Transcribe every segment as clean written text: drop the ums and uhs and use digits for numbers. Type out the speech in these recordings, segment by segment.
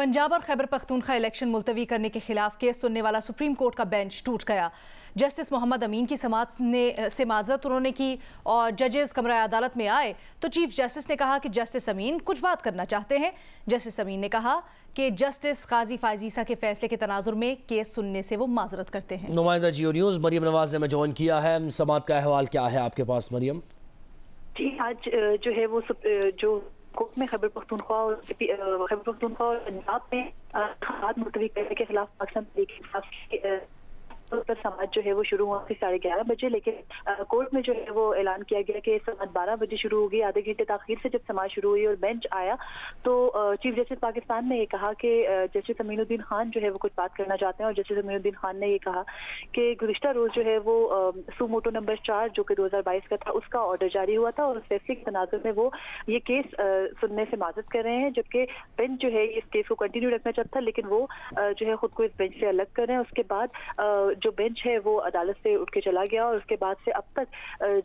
पंजाब और खैबर पख्तूनख्वा इलेक्शन मुलतवी करने के खिलाफ केस सुनने वाला सुप्रीम कोर्ट का बेंच टूट गया। जस्टिस मोहम्मद अमीन की समाअत से माजरत उन्होंने की और जजेस कमरा अदालत में आए तो चीफ जस्टिस ने कहा कि जस्टिस अमीन कुछ बात करना चाहते हैं। जस्टिस अमीन ने कहा कि जस्टिस काजी फायज ईसा के फैसले के तनाजुर में केस सुनने से वो माजरत करते हैं। नुमाइंदा जियो न्यूज़ मरियम नवाज ने हमें ज्वाइन किया है। समाअत का अहवाल क्या है आपके पास मरियम? जी, आज जो है वो जो कोर्ट में खैबर पख्तूनख्वा और पंजाब में हाथ मुलतवी करने के खिलाफ पाकिस्तान तहरीक पर समाज जो है वो शुरू हुआ थी 11:30 बजे, लेकिन कोर्ट में जो है वो ऐलान किया गया कि समाज 12 बजे शुरू होगी। आधे घंटे ताखीर से जब समाज शुरू हुई और बेंच आया तो चीफ जस्टिस पाकिस्तान ने ये कहा कि जस्टिस अमीनुद्दीन खान जो है वो कुछ बात करना चाहते हैं और जस्टिस अमीनुद्दीन खान ने ये कहा कि गुज़िश्ता रोज जो है वो सुमोटो नंबर 4 जो कि 2022 का था उसका ऑर्डर जारी हुआ था और उस फैसले के तनाजुर में वो ये केस सुनने से माजरत कर रहे हैं, जबकि बेंच जो है इस केस को कंटिन्यू रखना चाहता था, लेकिन वो जो है खुद को इस बेंच से अलग कर रहे हैं। उसके बाद जो बेंच है वो अदालत से उठ के चला गया और उसके बाद से अब तक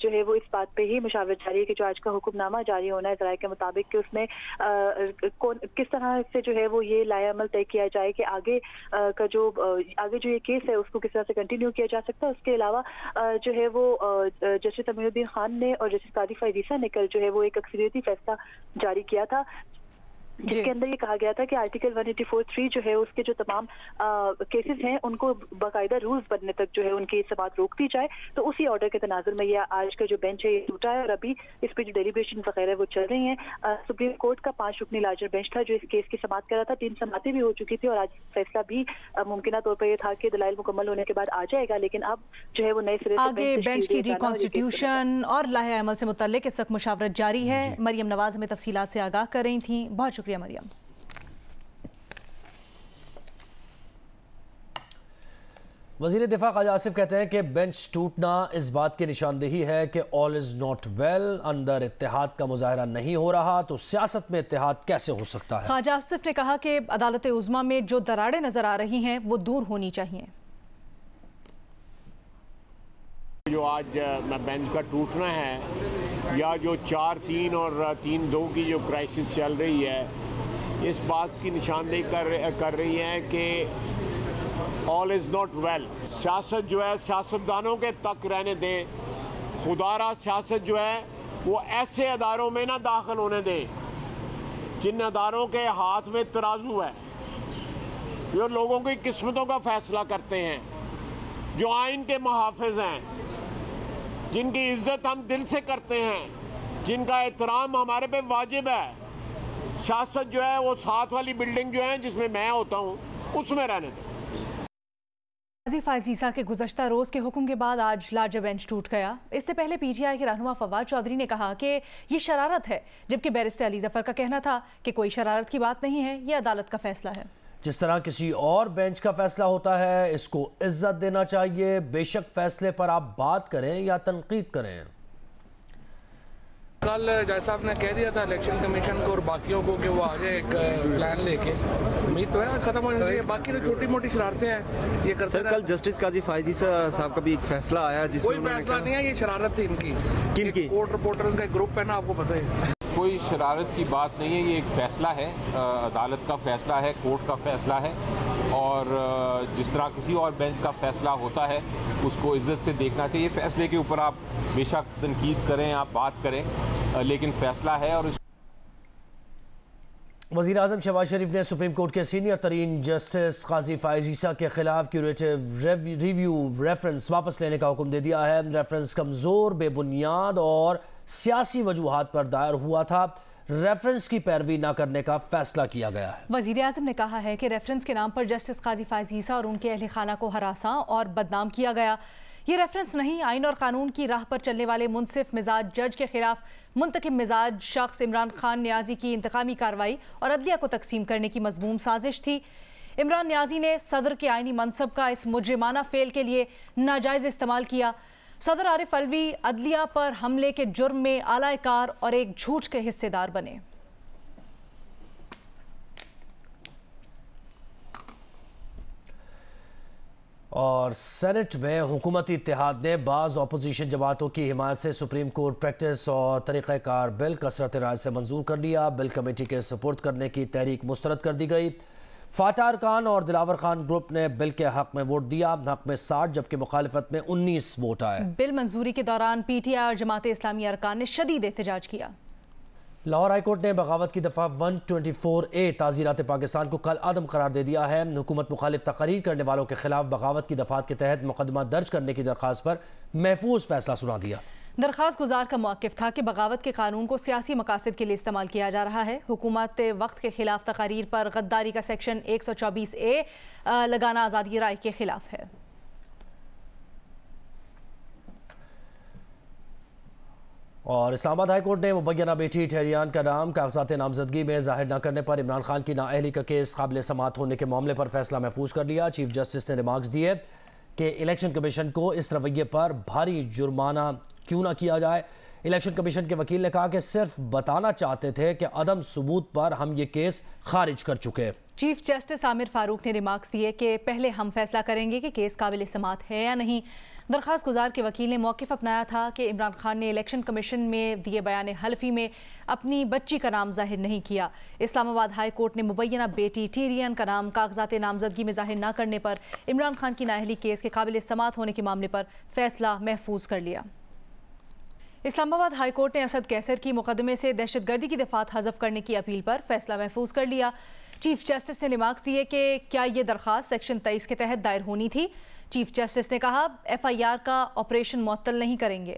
जो है वो इस बात पे ही मुशावरत जारी है कि जो आज का हुक्मनामा जारी होना है ज़राए के मुताबिक कि उसमें किस तरह से जो है वो ये लाएअमल तय किया जाए कि आगे जो ये केस है उसको किस तरह से कंटिन्यू किया जा सकता है। उसके अलावा जो है वो जस्टिस अमीनुद्दीन खान ने और जस्टिस काजी फायज ईसा ने कल जो है वो एक अक्सरियती फैसला जारी किया था जिसके अंदर ये कहा गया था कि आर्टिकल 184(3) जो है उसके जो तमाम केसेस हैं उनको बाकायदा रूल्स बनने तक जो है उनकी समाअत रोक दी जाए। तो उसी ऑर्डर के तनाजुर में ये आज का जो बेंच है ये टूटा है और अभी इस पे जो डेलिब्रेशन वगैरह वो चल रही हैं। सुप्रीम कोर्ट का 5 रुकनी लार्जर बेंच था जो इस केस की समाअत कर रहा था। 3 समातें भी हो चुकी थी और आज फैसला भी मुमकिन तौर पर यह था कि दलाइल मुकम्मल होने के बाद आ जाएगा, लेकिन अब जो है वो नए सिरे से आगे बेंच की रिकॉन्स्टिट्यूशन और लाहे अमल से मुतल्लिक इस वक्त मुशावरत जारी है। मरियम नवाज हमें तफसीलात से आगाह कर रही थी। बहुत शुक्रिया मरियम। वज़ीर दिफा ख्वाजा आसिफ कहते हैं कि बेंच टूटना इस बात की निशानदेही है कि ऑल इज़ नॉट वेल। अंदर इत्तेहाद का मुजाहरा नहीं हो रहा तो सियासत में इत्तेहाद कैसे हो सकता है? ख्वाजा आसिफ ने कहा कि अदालत उज़्मा में जो दरारें नजर आ रही हैं वो दूर होनी चाहिए। जो आज बेंच का टूटना है या जो 4-3 और 3-2 की जो क्राइसिस चल रही है इस बात की निशानदेही कर रही है कि ऑल इज़ नॉट वेल। सियासत जो है सियासतदानों के तक रहने दें। खुदारा सियासत जो है वो ऐसे अदारों में ना दाखिल होने दें जिन अदारों के हाथ में तराजू है, जो लोगों की किस्मतों का फैसला करते हैं, जो आइन के मुहाफिज हैं, जिनकी इज्जत हम दिल से करते हैं, जिनका एहतराम हमारे पे वाजिब है। सियासत जो है वो साथ वाली बिल्डिंग जो है जिसमें मैं होता हूँ उसमें रहने दें। काजी फायज ईसा के गुज़श्ता रोज़ के हुक्म के बाद आज लार्जर बेंच टूट गया। इससे पहले पीटीआई के रहनुमा फवाद चौधरी ने कहा कि ये शरारत है, जबकि बैरिस्टर अली जफर का कहना था कि कोई शरारत की बात नहीं है, ये अदालत का फैसला है। जिस तरह किसी और बेंच का फैसला होता है इसको इज्जत देना चाहिए। बेशक फैसले पर आप बात करें या तनकीद करें। कल जैसा आपने कह दिया था इलेक्शन कमीशन को और बाकियों को कि वो आ जाए एक प्लान लेके, उम्मीद तो है ना खत्म हो जाएगी। बाकी तो छोटी मोटी शरारतें हैं ये करते। सर कल जस्टिस काजी फायज ईसा साहब का भी एक फैसला आया जिसमें कोई फैसला नहीं है, ये शरारत थी इनकी। कोर्ट रिपोर्टर्स का एक ग्रुप है ना, आपको पता है। कोई शरारत की बात नहीं है, ये एक फ़ैसला है, अदालत का फ़ैसला है, कोर्ट का फ़ैसला है और जिस तरह किसी और बेंच का फ़ैसला होता है उसको इज़्ज़त से देखना चाहिए। फ़ैसले के ऊपर आप बेशक तनकीद करें, आप बात करें, लेकिन फ़ैसला है। और वज़ीर आज़म शहबाज शरीफ ने सुप्रीम कोर्ट के सीनियर तरीन जस्टिस काजी फायज ईसा के खिलाफ क्यूरेटिव रिव्यू रेफरेंस वापस लेने का हुक्म दे दिया है। रेफरेंस कमज़ोर, बेबुनियाद और सियासी वजूहात पर दायर हुआ था। रेफरेंस की पैरवी न करने का फैसला किया गया है। वज़ीर आज़म ने कहा है कि रेफरेंस के नाम पर जस्टिस काजी फायज ईसा और उनके अहले खाना को हरासा और बदनाम किया गया। ये रेफरेंस नहीं, आइन और कानून की राह पर चलने वाले मुनसिफ मिजाज जज के खिलाफ मुंतकिब मिजाज शख्स इमरान खान न्याजी की इंतकामी कार्रवाई और अदलिया को तकसीम करने की मजमूम साजिश थी। इमरान न्याजी ने सदर के आइनी मनसब का इस मुजरिमाना फेल के लिए नाजायज इस्तेमाल किया। सदर आरिफ अलवी अदलिया पर हमले के जुर्म में आलाकार और एक झूठ के हिस्सेदार बने। और सेनेट में हुकूमती इत्तेहाद ने बाज़ अपोजिशन जमातों की हिमायत से सुप्रीम कोर्ट प्रैक्टिस और तरीक़ाकार बिल कसरत राय से मंजूर कर लिया। बिल कमेटी के सपुर्द करने की तहरीक मुस्तरद कर दी गई। फाटा अरकान और दिलावर खान ग्रुप ने बिल के हक में वोट दिया। हक में 60 जबकि मुखालिफत में 19 वोट आए। बिल मंजूरी के दौरान पीटीआई और जमात इस्लामी अरकान ने शदीद एहतजाज किया। लाहौर हाईकोर्ट ने बगावत की दफा 124A ताज़ीरात पाकिस्तान को कल अदम करार दे दिया है। हुकूमत मुखालिफ तकरीर करने वालों के खिलाफ बगावत की दफात के तहत मुकदमा दर्ज करने की दरख्वास्त पर महफूज फैसला सुना दिया। दरख्वास्त गुजार का मौक़िफ़ था कि बगावत के कानून को सियासी मकासद के लिए इस्तेमाल किया जा रहा है। हुकूमत वक्त के खिलाफ तकारीर पर गद्दारी का सेक्शन 124A लगाना आज़ादी राय के खिलाफ है। और इस्लामाबाद हाई कोर्ट ने मुबैना बेटी ठहरियान का नाम कागजात नामजदगी में जाहिर न करने पर इमरान खान की नाअहली का केस काबिल समाअत होने के मामले पर फैसला महफूज कर लिया। चीफ जस्टिस ने रिमार्क्स दिए कि इलेक्शन कमीशन को इस रवैये पर भारी जुर्माना क्यों ना किया जाए। इलेक्शन कमीशन के वकील ने कहा कि सिर्फ बताना चाहते थे कि अदम सबूत पर हम ये केस खारिज कर चुके। चीफ जस्टिस आमिर फारूक ने रिमार्क्स दिए कि पहले हम फैसला करेंगे कि केस काबिल समाअत है या नहीं। दरख्वास्त गुजार के वकील ने मौक़िफ़ अपनाया था कि इमरान खान ने इलेक्शन कमीशन में दिए बयान हल्फी में अपनी बच्ची का नाम जाहिर नहीं किया। इस्लामाबाद हाई कोर्ट ने मुबैना बेटी टीरियन का नाम कागजात नामजदगी में जाहिर न करने पर इमरान खान की नाअहली केस के काबिल समाअत होने के मामले पर फैसला महफूज कर लिया। इस्लामाबाद हाई कोर्ट ने असद कैसर की मुकदमे से दहशतगर्दी की दफात हज़फ करने की अपील पर फैसला महफूज कर लिया। चीफ जस्टिस ने रिमार्क्स दिए कि क्या ये दरख्वास्त सेक्शन 23 के तहत दायर होनी थी। चीफ जस्टिस ने कहा FIR का ऑपरेशन मुअत्तल नहीं करेंगे।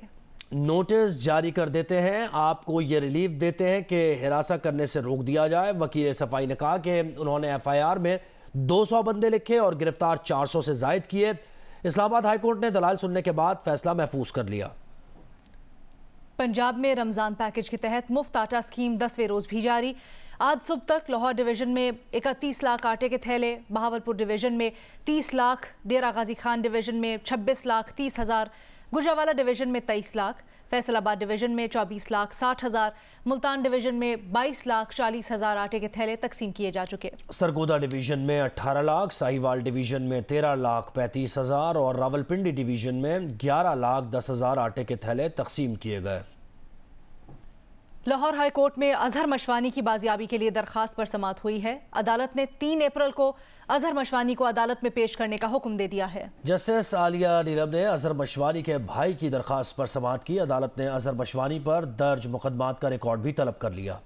नोटिस जारी कर देते हैं, आपको ये रिलीफ देते हैं कि हिरासत करने से रोक दिया जाए। वकील सफाई ने कहा कि उन्होंने FIR में 200 बंदे लिखे और गिरफ्तार 400 से जायद किए। इस्लामाबाद हाई कोर्ट ने दलाल सुनने के बाद फैसला महफूज कर लिया। पंजाब में रमज़ान पैकेज के तहत मुफ्त आटा स्कीम 10वें रोज़ भी जारी। आज सुबह तक लाहौर डिवीज़न में 31 लाख आटे के थैले, बहावलपुर डिवीज़न में 30 लाख, डेरा गाजी खान डिवीज़न में 26 लाख 30 हज़ार, गुजरावाला डिवीज़न में 23 लाख, फैसलाबाद डिवीज़न में 24 लाख 60 हज़ार, मुल्तान डिवीज़न में 22 लाख 40 हज़ार आटे के थैले तकसीम किए जा चुके। सरगोदा डिवीज़न में 18 लाख, साहिवाल डिवीज़न में 13 लाख 35 हज़ार और रावलपिंडी डिवीज़न में 11 लाख 10 हज़ार आटे के थैले तकसीम किए गए। लाहौर हाई कोर्ट में अजहर मशवानी की बाजियाबी के लिए दरखास्त पर समाअत हुई है। अदालत ने 3 अप्रैल को अजहर मशवानी को अदालत में पेश करने का हुक्म दे दिया है। जस्टिस आलिया नीलम ने अजहर मशवानी के भाई की दरखास्त पर समाअत की। अदालत ने अजहर मशवानी पर दर्ज मुकदमात का रिकॉर्ड भी तलब कर लिया।